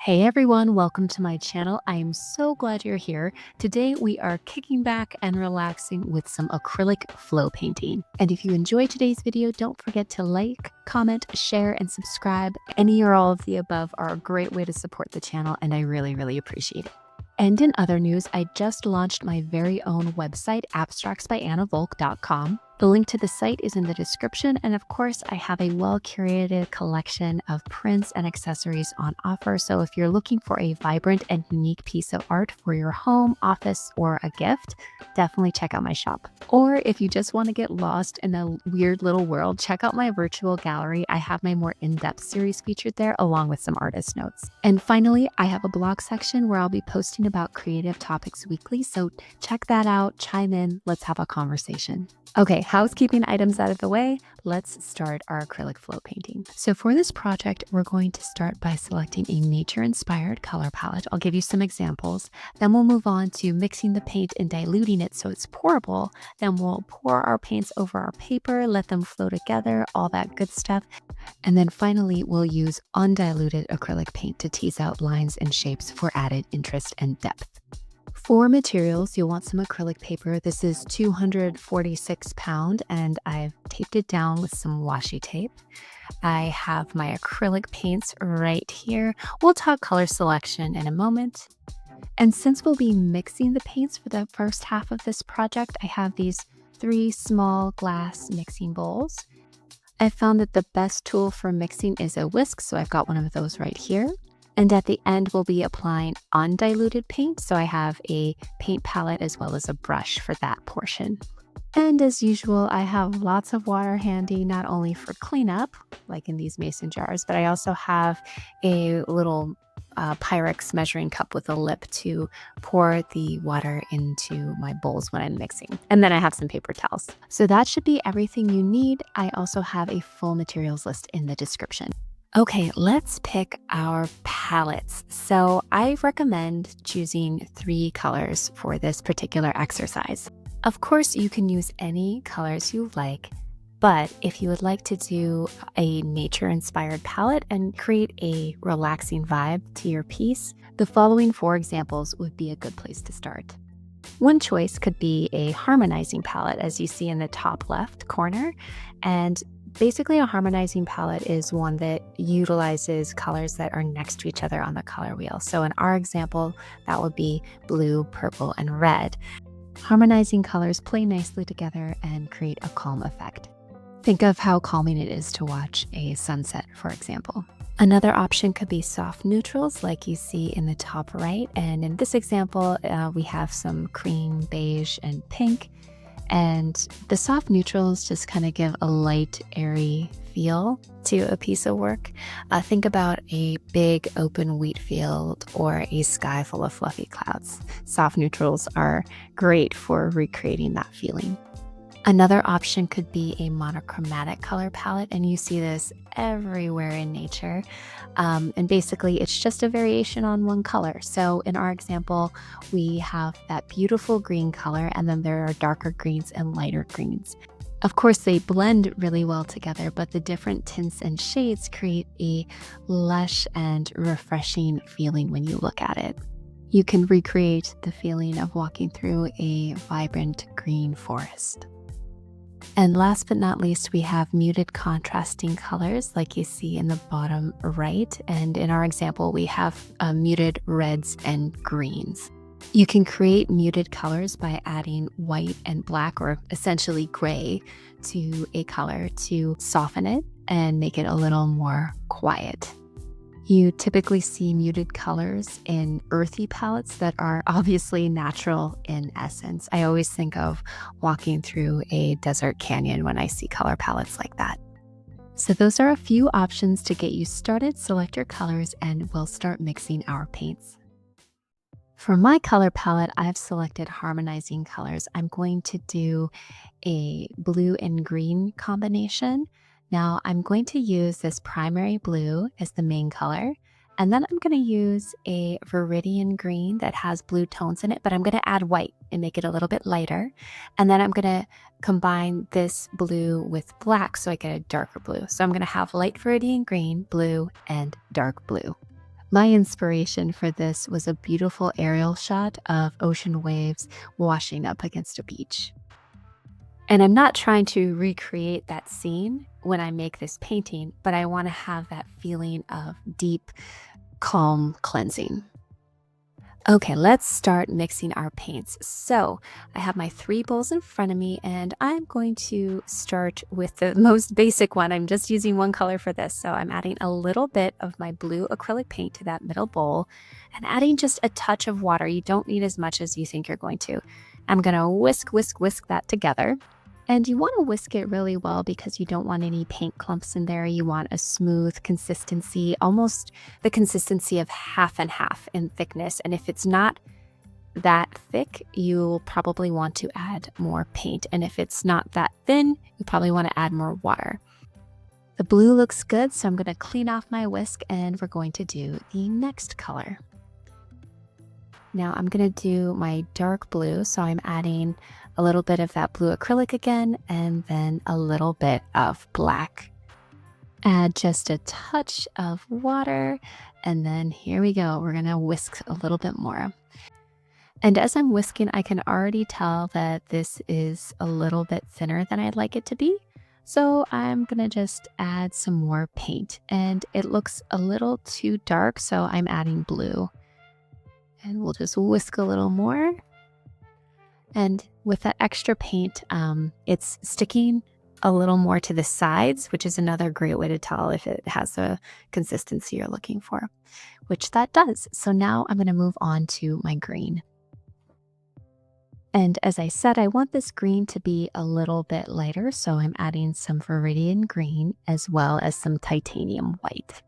Hey everyone, welcome to my channel. I am so glad you're here. Today we are kicking back and relaxing with some acrylic flow painting. And if you enjoyed today's video, don't forget to like, comment, share, and subscribe. Any or all of the above are a great way to support the channel, and I really appreciate it. And in other news, I just launched my very own website, abstractsbyannavolk.com. The link to the site is in the description, and of course, I have a well-curated collection of prints and accessories on offer. So if you're looking for a vibrant and unique piece of art for your home, office, or a gift, definitely check out my shop. Or if you just want to get lost in a weird little world, check out my virtual gallery. I have my more in-depth series featured there, along with some artist notes. And finally, I have a blog section where I'll be posting about creative topics weekly, so check that out, chime in, let's have a conversation. Okay, housekeeping items out of the way, let's start our acrylic flow painting. So for this project, we're going to start by selecting a nature-inspired color palette. I'll give you some examples. Then we'll move on to mixing the paint and diluting it so it's pourable. Then we'll pour our paints over our paper, let them flow together, all that good stuff. And then finally, we'll use undiluted acrylic paint to tease out lines and shapes for added interest and depth. For materials, you'll want some acrylic paper. This is 246 pound, and I've taped it down with some washi tape. I have my acrylic paints right here. We'll talk color selection in a moment. And since we'll be mixing the paints for the first half of this project, I have these 3 small glass mixing bowls. I found that the best tool for mixing is a whisk, so I've got one of those right here. And at the end, we'll be applying undiluted paint. So I have a paint palette as well as a brush for that portion. And as usual, I have lots of water handy, not only for cleanup, like in these mason jars, but I also have a little Pyrex measuring cup with a lip to pour the water into my bowls when I'm mixing. And then I have some paper towels. So that should be everything you need. I also have a full materials list in the description. Okay, let's pick our palettes. So I recommend choosing 3 colors for this particular exercise. Of course, you can use any colors you like, but if you would like to do a nature-inspired palette and create a relaxing vibe to your piece, the following 4 examples would be a good place to start. One choice could be a harmonizing palette, as you see in the top left corner, and basically, a harmonizing palette is one that utilizes colors that are next to each other on the color wheel. So in our example, that would be blue, purple, and red. Harmonizing colors play nicely together and create a calm effect. Think of how calming it is to watch a sunset, for example. Another option could be soft neutrals, like you see in the top right. And in this example, we have some cream, beige, and pink. And the soft neutrals just kind of give a light, airy feel to a piece of work. Think about a big open wheat field or a sky full of fluffy clouds. Soft neutrals are great for recreating that feeling. Another option could be a monochromatic color palette, and you see this everywhere in nature. And basically, it's just a variation on one color. So in our example, we have that beautiful green color, and then there are darker greens and lighter greens. Of course, they blend really well together, but the different tints and shades create a lush and refreshing feeling when you look at it. You can recreate the feeling of walking through a vibrant green forest. And last but not least, we have muted contrasting colors like you see in the bottom right. And in our example, we have muted reds and greens. You can create muted colors by adding white and black, or essentially gray, to a color to soften it and make it a little more quiet. You typically see muted colors in earthy palettes that are obviously natural in essence. I always think of walking through a desert canyon when I see color palettes like that. So those are a few options to get you started. Select your colors and we'll start mixing our paints. For my color palette, I've selected harmonizing colors. I'm going to do a blue and green combination. Now I'm going to use this primary blue as the main color, and then I'm going to use a viridian green that has blue tones in it, but I'm going to add white and make it a little bit lighter. And then I'm going to combine this blue with black so I get a darker blue. So I'm going to have light viridian green, blue, and dark blue. My inspiration for this was a beautiful aerial shot of ocean waves washing up against a beach. And I'm not trying to recreate that scene when I make this painting, but I want to have that feeling of deep, calm cleansing. Okay, let's start mixing our paints. So I have my 3 bowls in front of me, and I'm going to start with the most basic one. I'm just using one color for this. So I'm adding a little bit of my blue acrylic paint to that middle bowl and adding just a touch of water. You don't need as much as you think you're going to. I'm going to whisk, whisk, whisk that together. And you want to whisk it really well because you don't want any paint clumps in there. You want a smooth consistency, almost the consistency of half and half in thickness. And if it's not that thick, you'll probably want to add more paint. And if it's not that thin, you probably want to add more water. The blue looks good, so I'm going to clean off my whisk and we're going to do the next color. Now I'm going to do my dark blue, so I'm adding a little bit of that blue acrylic again, and then a little bit of black. Add just a touch of water, and then here we go. We're going to whisk a little bit more. And as I'm whisking, I can already tell that this is a little bit thinner than I'd like it to be. So I'm going to just add some more paint, and it looks a little too dark, so I'm adding blue. And we'll just whisk a little more. And with that extra paint, it's sticking a little more to the sides, which is another great way to tell if it has the consistency you're looking for, which that does. So now I'm going to move on to my green. And as I said, I want this green to be a little bit lighter, so I'm adding some Viridian green as well as some titanium white.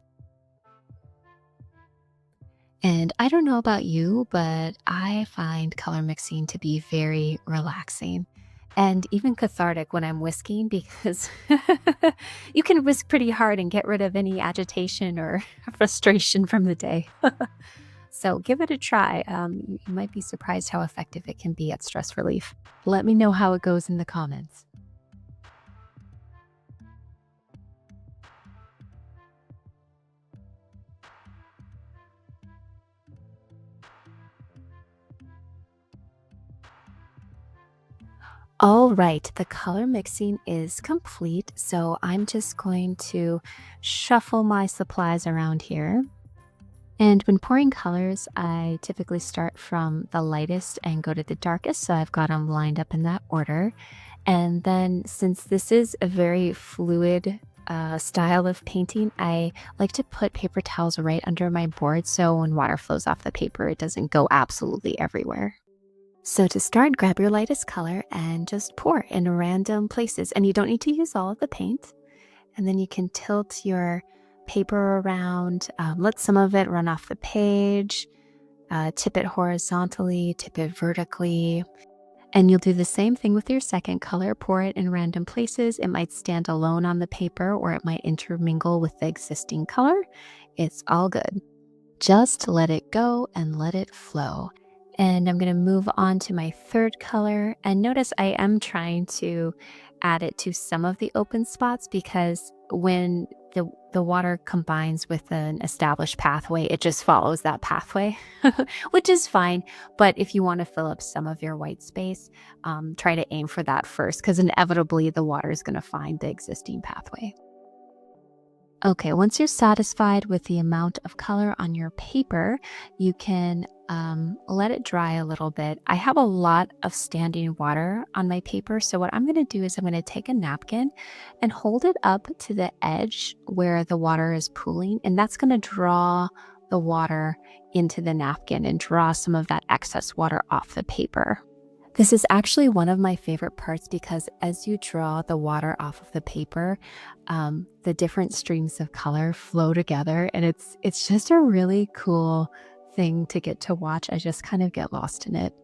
And I don't know about you, but I find color mixing to be very relaxing and even cathartic when I'm whisking because you can whisk pretty hard and get rid of any agitation or frustration from the day. So give it a try. You might be surprised how effective it can be at stress relief. Let me know how it goes in the comments. All right, the color mixing is complete. So I'm just going to shuffle my supplies around here. And when pouring colors, I typically start from the lightest and go to the darkest. So I've got them lined up in that order. And then since this is a very fluid style of painting, I like to put paper towels right under my board. So when water flows off the paper, it doesn't go absolutely everywhere. So to start, grab your lightest color and just pour in random places. And you don't need to use all of the paint. And then you can tilt your paper around, let some of it run off the page, tip it horizontally, tip it vertically. And you'll do the same thing with your second color. Pour it in random places. It might stand alone on the paper or it might intermingle with the existing color. It's all good. Just let it go and let it flow. And I'm going to move on to my third color. And notice I am trying to add it to some of the open spots because when the water combines with an established pathway, it just follows that pathway, which is fine. But if you want to fill up some of your white space, try to aim for that first because inevitably the water is going to find the existing pathway. Okay, once you're satisfied with the amount of color on your paper, you can let it dry a little bit. I have a lot of standing water on my paper, so what I'm going to do is I'm going to take a napkin and hold it up to the edge where the water is pooling, and that's going to draw the water into the napkin and draw some of that excess water off the paper. This is actually one of my favorite parts because as you draw the water off of the paper, the different streams of color flow together, and it's just a really cool thing to get to watch. I just kind of get lost in it.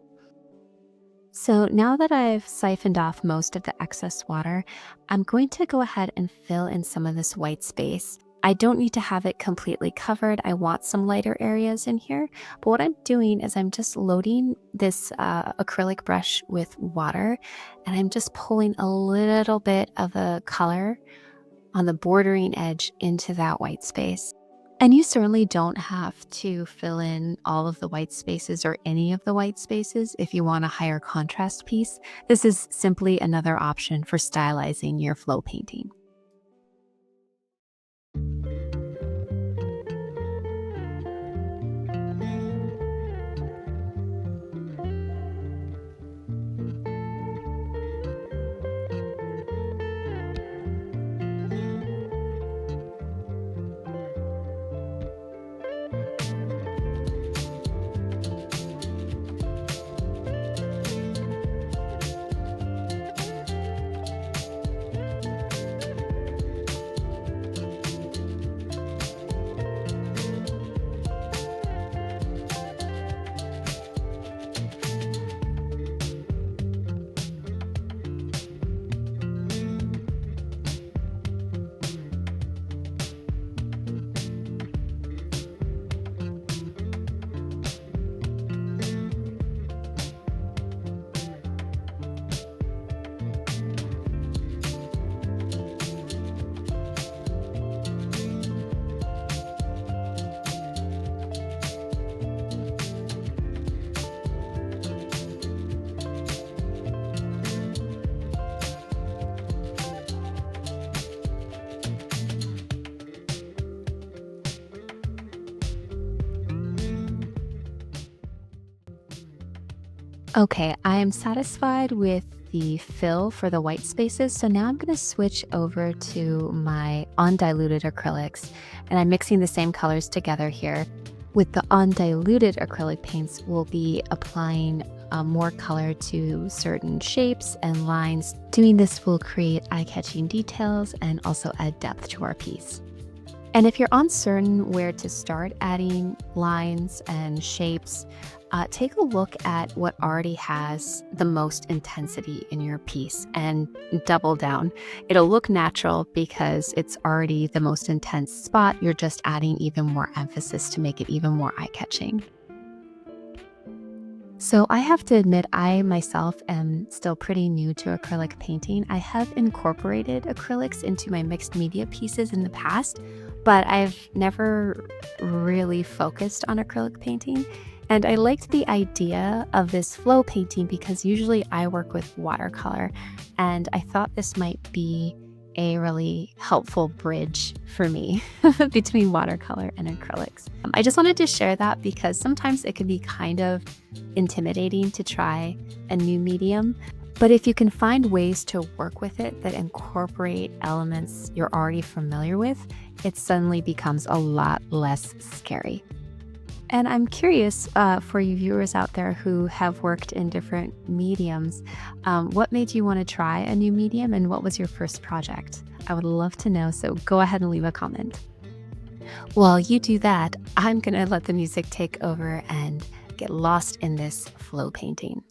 So now that I've siphoned off most of the excess water, I'm going to go ahead and fill in some of this white space. I don't need to have it completely covered. I want some lighter areas in here. But what I'm doing is I'm just loading this acrylic brush with water, and I'm just pulling a little bit of the color on the bordering edge into that white space. And you certainly don't have to fill in all of the white spaces or any of the white spaces if you want a higher contrast piece. This is simply another option for stylizing your flow painting. Okay, I am satisfied with the fill for the white spaces. So now I'm going to switch over to my undiluted acrylics, and I'm mixing the same colors together here. With the undiluted acrylic paints, we'll be applying more color to certain shapes and lines. Doing this will create eye-catching details and also add depth to our piece. And if you're uncertain where to start adding lines and shapes, take a look at what already has the most intensity in your piece and double down. It'll look natural because it's already the most intense spot. You're just adding even more emphasis to make it even more eye-catching. So I have to admit, I myself am still pretty new to acrylic painting. I have incorporated acrylics into my mixed media pieces in the past, but I've never really focused on acrylic painting. And I liked the idea of this flow painting because usually I work with watercolor, and I thought this might be a really helpful bridge for me between watercolor and acrylics. I just wanted to share that because sometimes it can be kind of intimidating to try a new medium. But if you can find ways to work with it that incorporate elements you're already familiar with, it suddenly becomes a lot less scary. And I'm curious for you viewers out there who have worked in different mediums, what made you want to try a new medium and what was your first project? I would love to know, so go ahead and leave a comment. While you do that, I'm going to let the music take over and get lost in this flow painting.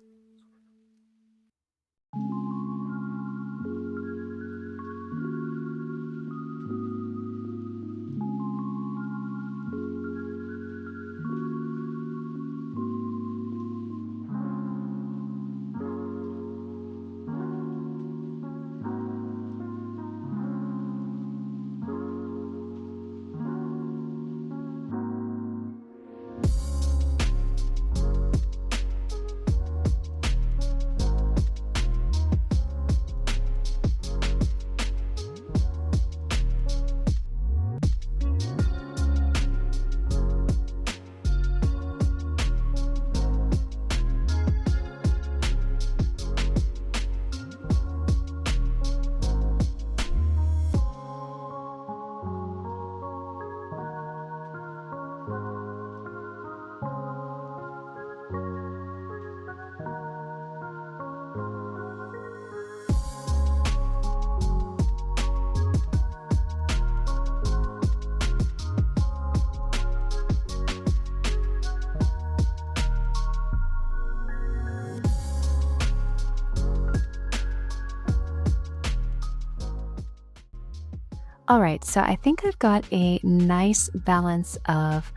All right, so I think I've got a nice balance of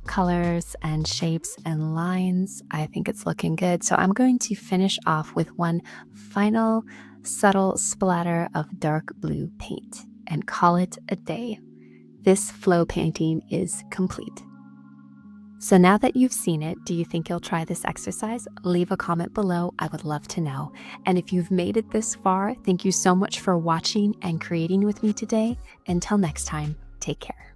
colors and shapes and lines. I think it's looking good. So I'm going to finish off with one final subtle splatter of dark blue paint and call it a day. this flow painting is complete. So now that you've seen it, do you think you'll try this exercise? Leave a comment below. I would love to know. And if you've made it this far, thank you so much for watching and creating with me today. Until next time, take care.